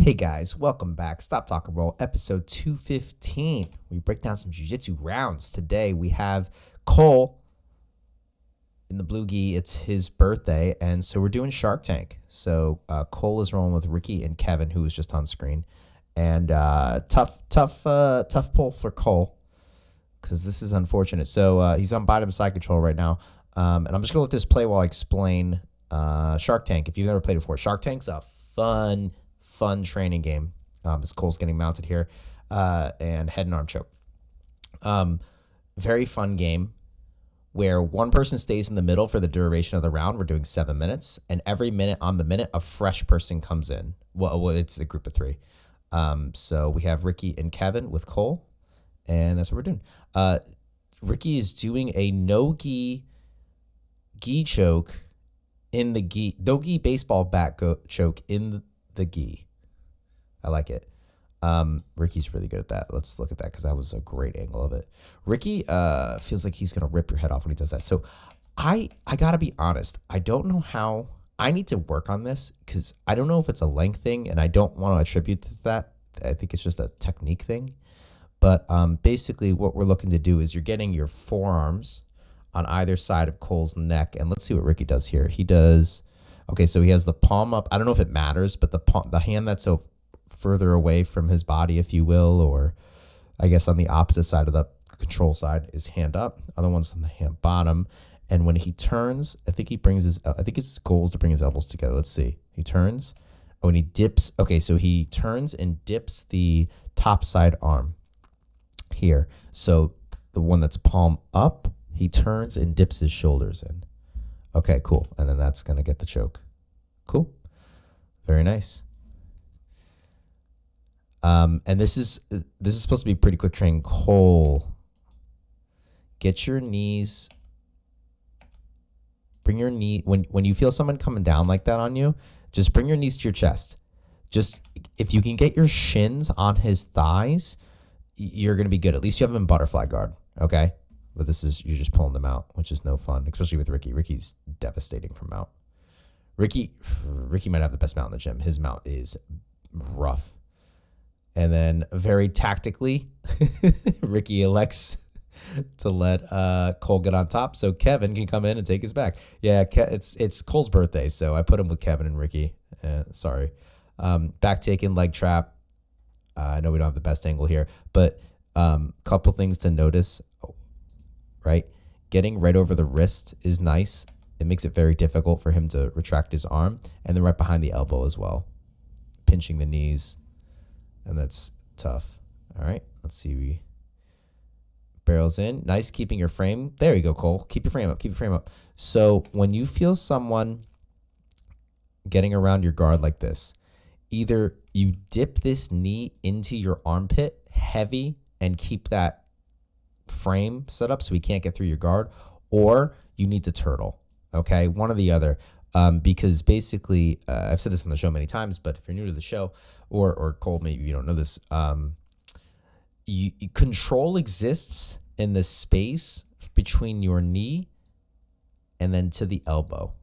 Hey guys, welcome back. Stop Talk and Roll, episode 215. We break down some jiu-jitsu rounds. Today we have Cole in the blue gi. It's his birthday, and so we're doing Shark Tank. So Cole is rolling with Ricky and Kevin, who was just on screen. And tough pull for Cole, because this is unfortunate. So he's on bottom side control right now. And I'm just going to let this play while I explain Shark Tank. If you've never played it before, Shark Tank's a fun training game. As Cole's getting mounted here, and head and arm choke. Very fun game where one person stays in the middle for the duration of the round. We're doing 7 minutes, and every minute on the minute, a fresh person comes in. Well, it's a group of 3. So we have Ricky and Kevin with Cole, and that's what we're doing. Ricky is doing a Nogi gi choke in the gi, Nogi baseball bat choke in the gi. I like it. Ricky's really good at that. Let's look at that because that was a great angle of it. Ricky feels like he's going to rip your head off when he does that. So I got to be honest. I don't know how. I need to work on this because I don't know if it's a length thing, and I don't want to attribute to that. I think it's just a technique thing. But basically what we're looking to do is you're getting your forearms on either side of Cole's neck. And let's see what Ricky does here. He does... Okay, so he has the palm up. I don't know if it matters, but the hand that's so further away from his body, if you will, or I guess on the opposite side of the control side is hand up. Other one's on the hand bottom. And when he turns, I think his goal is to bring his elbows together. Let's see. He turns. Oh, and he dips. Okay, so he turns and dips the top side arm here. So the one that's palm up, he turns and dips his shoulders in. Okay, cool. And then that's going to get the choke. Cool. Very nice. And this is supposed to be pretty quick training. Cole, get your knees. Bring your knee when you feel someone coming down like that on you, just bring your knees to your chest. Just if you can get your shins on his thighs, you're going to be good. At least you have him in butterfly guard, okay? But you're just pulling them out, which is no fun, especially with Ricky. Ricky's devastating from mount. Ricky might have the best mount in the gym. His mount is rough. And then very tactically, Ricky elects to let Cole get on top so Kevin can come in and take his back. Yeah, it's Cole's birthday, so I put him with Kevin and Ricky. Sorry. Back taken, leg trap. I know we don't have the best angle here, but couple things to notice, right? Getting right over the wrist is nice. It makes it very difficult for him to retract his arm. And then right behind the elbow as well. Pinching the knees. And that's tough. All right, let's see. Barrels in. Nice, keeping your frame. There you go, Cole. Keep your frame up. Keep your frame up. So when you feel someone getting around your guard like this, either you dip this knee into your armpit heavy and keep that frame set up so he can't get through your guard, or you need to turtle. Okay, one or the other. Because basically, I've said this on the show many times, but if you're new to the show, or Cole, maybe you don't know this, control exists in the space between your knee and then to the elbow,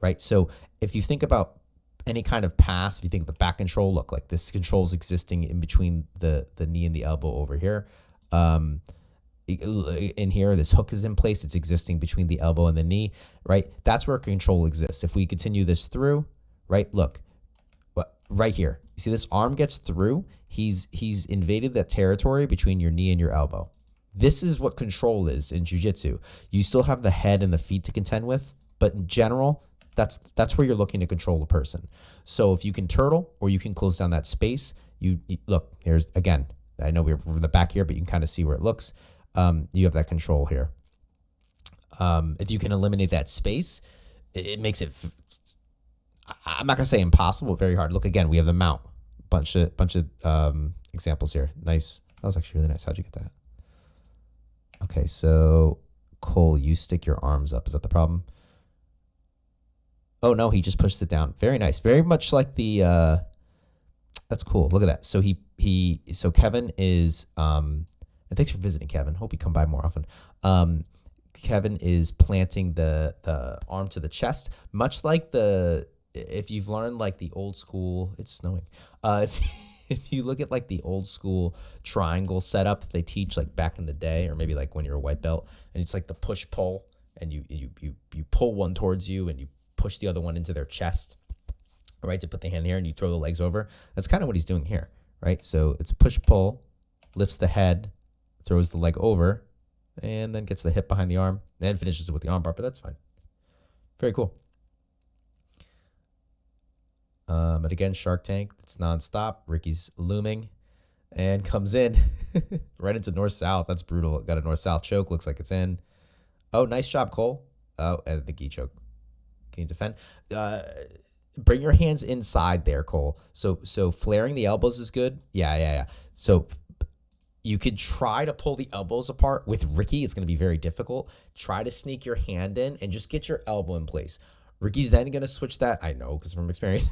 right? So if you think about any kind of pass, if you think of the back control, look, like this control is existing in between the knee and the elbow over here. In here, this hook is in place. It's existing between the elbow and the knee, right? That's where control exists. If we continue this through, right? Look, right here. You see this arm gets through. He's invaded that territory between your knee and your elbow. This is what control is in jiu-jitsu. You still have the head and the feet to contend with, but in general, that's where you're looking to control a person. So if you can turtle or you can close down that space, you look, here's, again, I know we're in the back here, but you can kind of see where it looks. You have that control here. If you can eliminate that space, it makes it, I'm not going to say impossible, very hard. Look, again, we have the mount. Bunch of examples here. Nice. That was actually really nice. How'd you get that? Okay, so Cole, you stick your arms up. Is that the problem? Oh, no, he just pushed it down. Very nice. Very much like the, that's cool. Look at that. So so Kevin is, and thanks for visiting, Kevin. Hope you come by more often. Kevin is planting the arm to the chest, much like if you've learned like the old school, it's snowing. If you look at like the old school triangle setup that they teach like back in the day, or maybe like when you're a white belt, and it's like the push pull, and you pull one towards you and you push the other one into their chest, right? To put the hand here and you throw the legs over. That's kind of what he's doing here, right? So it's push pull, lifts the head, throws the leg over, and then gets the hip behind the arm, and finishes it with the arm bar, but that's fine. Very cool. But again, Shark Tank, it's nonstop. Ricky's looming and comes in right into north-south. That's brutal. Got a north-south choke. Looks like it's in. Oh, nice job, Cole. Oh, and the gi choke. Can you defend? Bring your hands inside there, Cole. So flaring the elbows is good. Yeah. So you could try to pull the elbows apart. With Ricky, it's going to be very difficult. Try to sneak your hand in and just get your elbow in place. Ricky's then going to switch that. I know because from experience,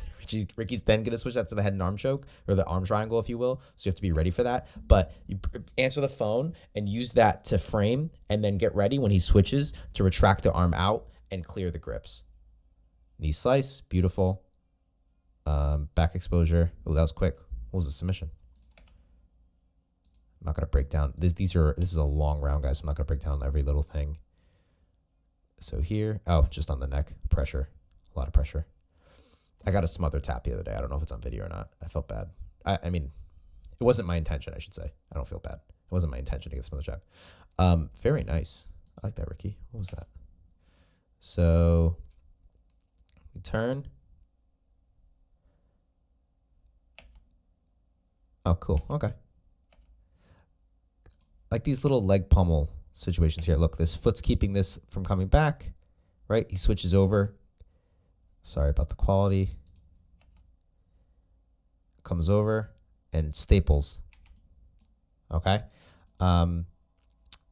Ricky's then going to switch that to the head and arm choke, or the arm triangle, if you will. So you have to be ready for that. But you answer the phone and use that to frame, and then get ready when he switches to retract the arm out and clear the grips. Knee slice, beautiful. Back exposure. Oh, that was quick. What was the submission? I'm not going to break down. This is a long round, guys. So I'm not going to break down every little thing. So here, just on the neck, pressure, a lot of pressure. I got a smother tap the other day. I don't know if it's on video or not. I felt bad. I mean, it wasn't my intention, I should say. I don't feel bad. It wasn't my intention to get a smother tap. Very nice. I like that, Ricky. What was that? So we turn. Oh, cool. Okay. Like these little leg pummel situations here. Look, this foot's keeping this from coming back, right? He switches over. Sorry about the quality. Comes over and staples. Okay.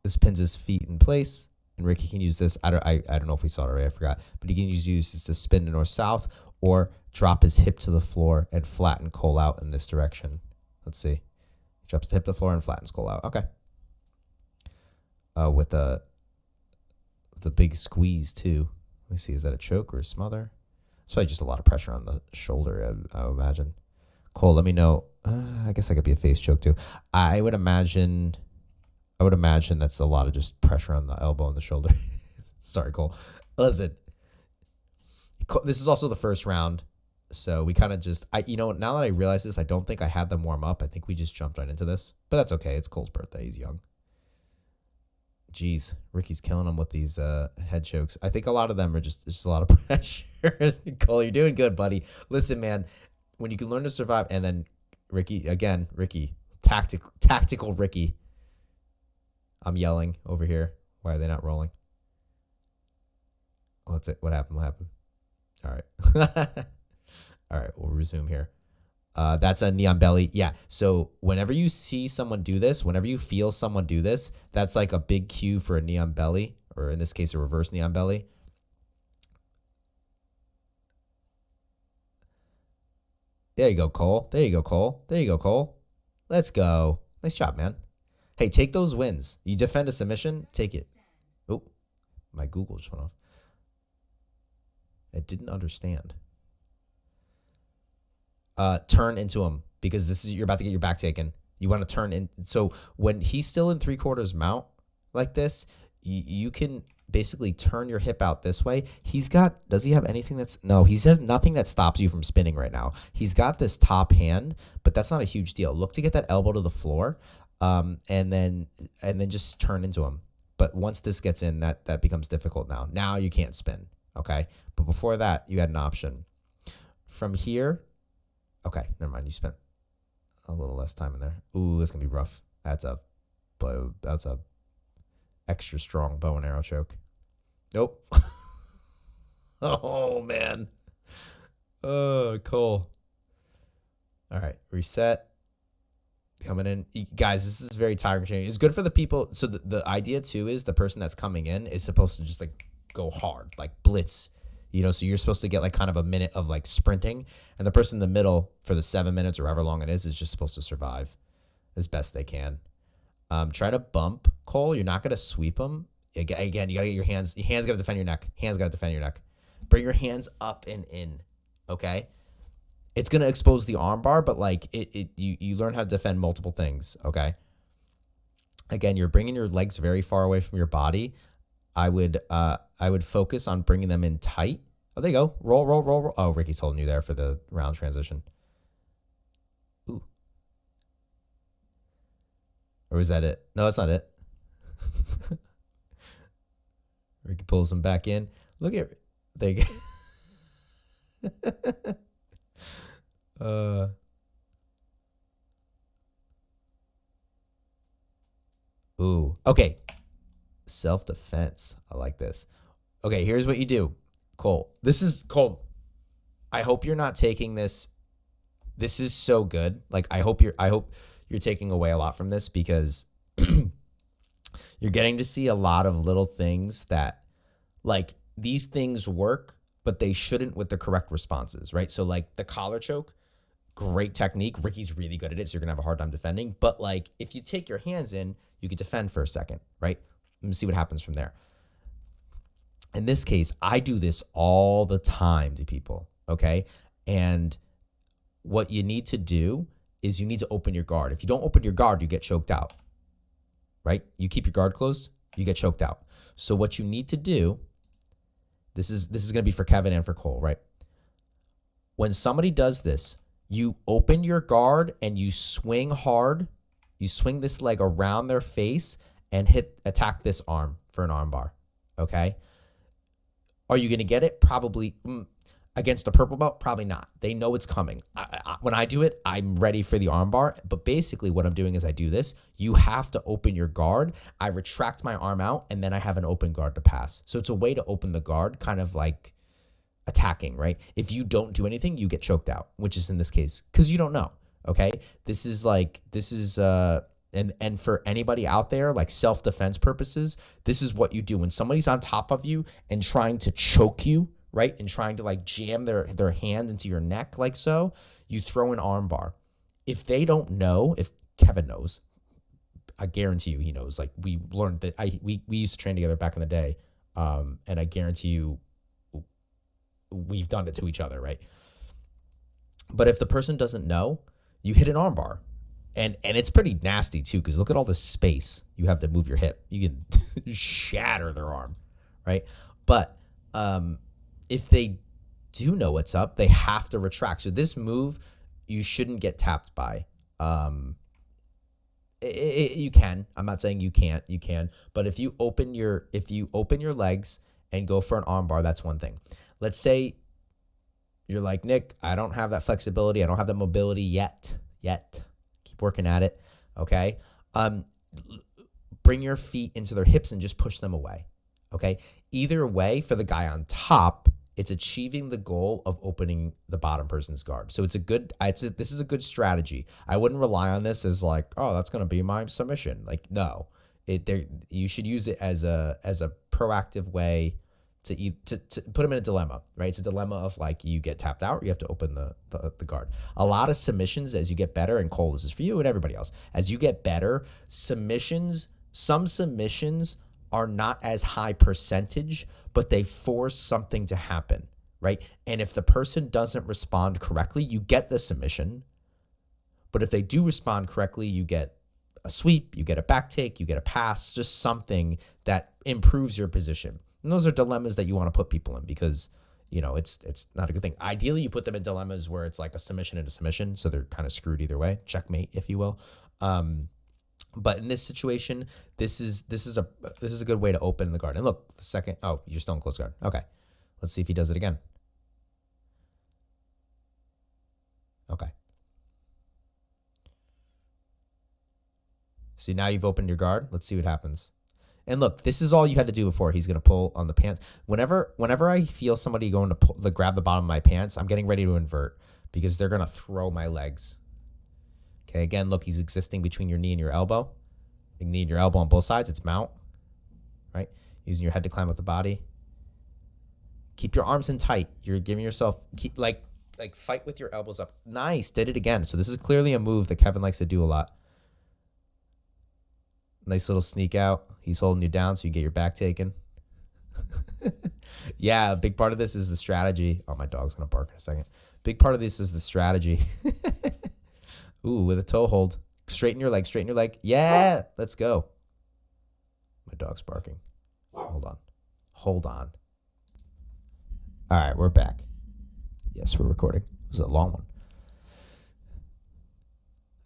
This pins his feet in place, and Ricky can use this. I don't know if we saw it already. I forgot, but he can use this to spin to north south or drop his hip to the floor and flatten Cole out in this direction. Let's see. He drops the hip to the floor and flattens Cole out. Okay. With the big squeeze too. Let me see. Is that a choke or a smother? It's probably just a lot of pressure on the shoulder, I would imagine. Cole, let me know. I guess that could be a face choke too. I would imagine that's a lot of just pressure on the elbow and the shoulder. Sorry, Cole. Listen, this is also the first round, so we kind of just, now that I realize this, I don't think I had them warm up. I think we just jumped right into this, but that's okay. It's Cole's birthday. He's young. Jeez, Ricky's killing him with these head chokes. I think a lot of them are just a lot of pressure. Cole, you're doing good, buddy. Listen, man, when you can learn to survive, and then Ricky, tactical Ricky. I'm yelling over here. Why are they not rolling? What's it? What happened? All right. All right, we'll resume here. That's a knee on belly. Yeah. So whenever you see someone do this, whenever you feel someone do this, that's like a big cue for a knee on belly, or in this case, a reverse knee on belly. There you go, Cole. There you go, Cole. There you go, Cole. Let's go. Nice job, man. Hey, take those wins. You defend a submission, take it. Oh, my Google just went off. It didn't understand. Turn into him, because you're about to get your back taken. You want to turn in. So when he's still in 3/4 mount like this, you can basically turn your hip out this way. Does he have anything no, he says nothing that stops you from spinning right now. He's got this top hand, but that's not a huge deal. Look to get that elbow to the floor, and then just turn into him. But once this gets in, that becomes difficult now. Now you can't spin, okay? But before that, you had an option. From here, okay, never mind. You spent a little less time in there. Ooh, this can be rough. That's a extra strong bow and arrow choke. Nope. Oh, man. Oh, Cole. All right, reset. Coming in. Guys, this is very tiring. It's good for the people. So the idea, too, is the person that's coming in is supposed to just, like, go hard, like blitz. So you're supposed to get, like, kind of a minute of, like, sprinting. And the person in the middle for the 7 minutes or however long it is just supposed to survive as best they can. Try to bump, Cole. You're not going to sweep them. Again, you got to get your hands. Your hands got to defend your neck. Hands got to defend your neck. Bring your hands up and in. Okay. It's going to expose the arm bar, but like you learn how to defend multiple things. Okay. Again, you're bringing your legs very far away from your body. I would focus on bringing them in tight. Oh, there you go. Roll, roll, roll, roll. Oh, Ricky's holding you there for the round transition. Ooh. Or was that it? No, that's not it. Ricky pulls him back in. Look at there you go. Ooh. Okay. Self-defense. I like this. Okay, here's what you do. Cole. This is Cole. I hope you're not taking this. This is so good. Like I hope you're taking away a lot from this because you're getting to see a lot of little things that like these things work, but they shouldn't with the correct responses, right? So like the collar choke, great technique. Ricky's really good at it, so you're gonna have a hard time defending. But like if you take your hands in, you could defend for a second, right? Let me see what happens from there. In this case, I do this all the time to people, okay? And what you need to do is you need to open your guard. If you don't open your guard, you get choked out, right? You keep your guard closed, you get choked out. So what you need to do, this is going to be for Kevin and for Cole, right? When somebody does this, you open your guard and you swing hard. You swing this leg around their face and attack this arm for an arm bar, okay? Are you going to get it? Probably. Against a purple belt? Probably not. They know it's coming. When I do it, I'm ready for the armbar. But basically what I'm doing is I do this. You have to open your guard. I retract my arm out, and then I have an open guard to pass. So it's a way to open the guard, kind of like attacking, right? If you don't do anything, you get choked out, which is in this case, because you don't know, okay? And for anybody out there, like self-defense purposes, this is what you do. When somebody's on top of you and trying to choke you, right, and trying to like jam their hand into your neck like so, you throw an arm bar. If they don't know, if Kevin knows, I guarantee you he knows. Like we learned that we used to train together back in the day, and I guarantee you we've done it to each other, right? But if the person doesn't know, you hit an arm bar. And it's pretty nasty too, because look at all the space you have to move your hip. You can shatter their arm, right? But if they do know what's up, they have to retract. So this move, you shouldn't get tapped by. You can. I'm not saying you can't. You can. But if you open your legs and go for an arm bar, that's one thing. Let's say you're like, Nick, I don't have that flexibility. I don't have that mobility yet. Keep working at it, okay? Bring your feet into their hips and just push them away, okay? Either way, for the guy on top, it's achieving the goal of opening the bottom person's guard. So this is a good strategy. I wouldn't rely on this as like, oh, that's going to be my submission. Like, no, you should use it as a proactive way to put them in a dilemma, right? It's a dilemma of like you get tapped out, or you have to open the guard. A lot of submissions as you get better, and Cole, this is for you and everybody else, as you get better, some submissions are not as high percentage, but they force something to happen, right? And if the person doesn't respond correctly, you get the submission. But if they do respond correctly, you get a sweep, you get a back take, you get a pass, just something that improves your position. And those are dilemmas that you want to put people in because, it's not a good thing. Ideally, you put them in dilemmas where it's like a submission and a submission, so they're kind of screwed either way, checkmate, if you will. But in this situation, this is a good way to open the guard. And look, the second, you're still in close guard. Okay, let's see if he does it again. Okay. See, now you've opened your guard. Let's see what happens. And look, this is all you had to do before. He's going to pull on the pants. Whenever I feel somebody going to grab the bottom of my pants, I'm getting ready to invert because they're going to throw my legs. Okay, again, look, he's existing between your knee and your elbow. You need your elbow on both sides. It's mount, right? Using your head to climb up the body. Keep your arms in tight. You're giving yourself, like fight with your elbows up. Nice, did it again. So this is clearly a move that Kevin likes to do a lot. Nice little sneak out. He's holding you down so you get your back taken. Yeah, a big part of this is the strategy. Oh, my dog's going to bark in a second. Big part of this is the strategy. Ooh, with a toe hold. Straighten your leg, straighten your leg. Yeah, let's go. My dog's barking. Hold on. Hold on. All right, we're back. Yes, we're recording. It was a long one.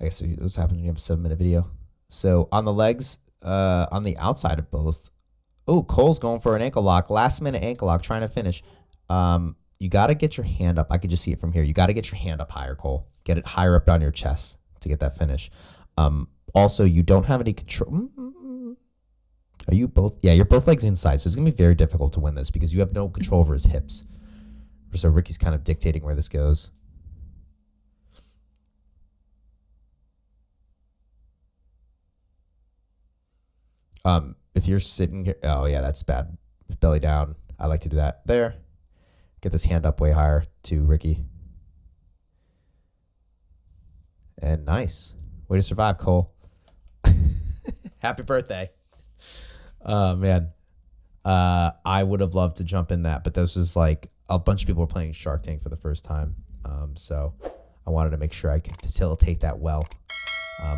I guess what's happening when you have a 7-minute video. So on the legs, on the outside of both. Oh, Cole's going for an ankle lock. Last minute ankle lock, trying to finish. You got to get your hand up. I could just see it from here. You got to get your hand up higher, Cole. Get it higher up on your chest to get that finish. Also, you don't have any control. Are you both? Yeah, you're both legs inside. So it's going to be very difficult to win this because you have no control over his hips. So Ricky's kind of dictating where this goes. If you're sitting here, oh yeah, that's bad. Belly down. I like to do that. There. Get this hand up way higher to Ricky. And nice. Way to survive, Cole. Happy birthday. Oh, man. I would have loved to jump in that, but this was like a bunch of people were playing Shark Tank for the first time. So I wanted to make sure I could facilitate that well.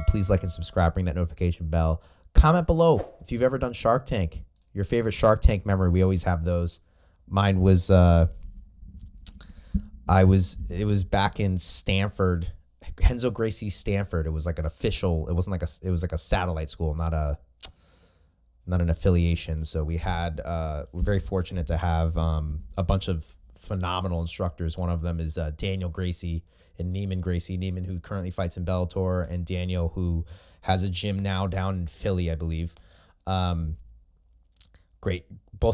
Please like and subscribe. Ring that notification bell. Comment below if you've ever done Shark Tank. Your favorite Shark Tank memory. We always have those. Mine was it was back in Stanford, Henzo Gracie Stanford. It was like an official, it wasn't like it was like a satellite school, not an affiliation. So we had we're very fortunate to have a bunch of phenomenal instructors. One of them is Daniel Gracie and Neiman Gracie. Neiman, who currently fights in Bellator, and Daniel, who has a gym now down in Philly, I believe. Both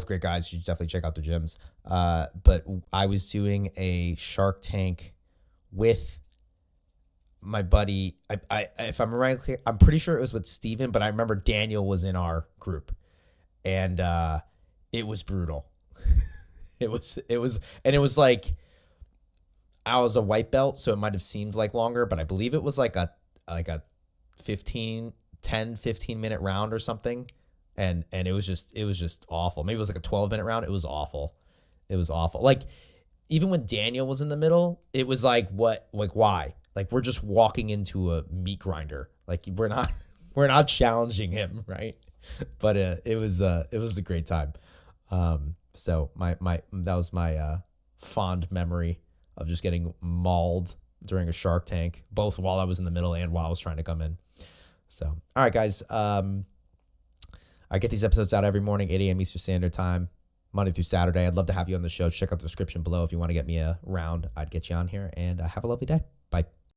great guys. You should definitely check out their gyms. But I was doing a Shark Tank with my buddy. If I'm right, I'm pretty sure it was with Steven, but I remember Daniel was in our group, and it was brutal. It was like, I was a white belt, so it might have seemed like longer, but I believe it was like a 15 minute round or something. And it was just awful. Maybe it was like a 12-minute round. It was awful. Like, even when Daniel was in the middle, it was like, why? Like, we're just walking into a meat grinder. Like, we're not challenging him, right? But it was a great time. So that was my fond memory of just getting mauled during a Shark Tank, both while I was in the middle and while I was trying to come in. So, all right, guys. I get these episodes out every morning, 8 a.m. Eastern Standard Time, Monday through Saturday. I'd love to have you on the show. Check out the description below if you want to get me a round. I'd get you on here, and have a lovely day. Bye.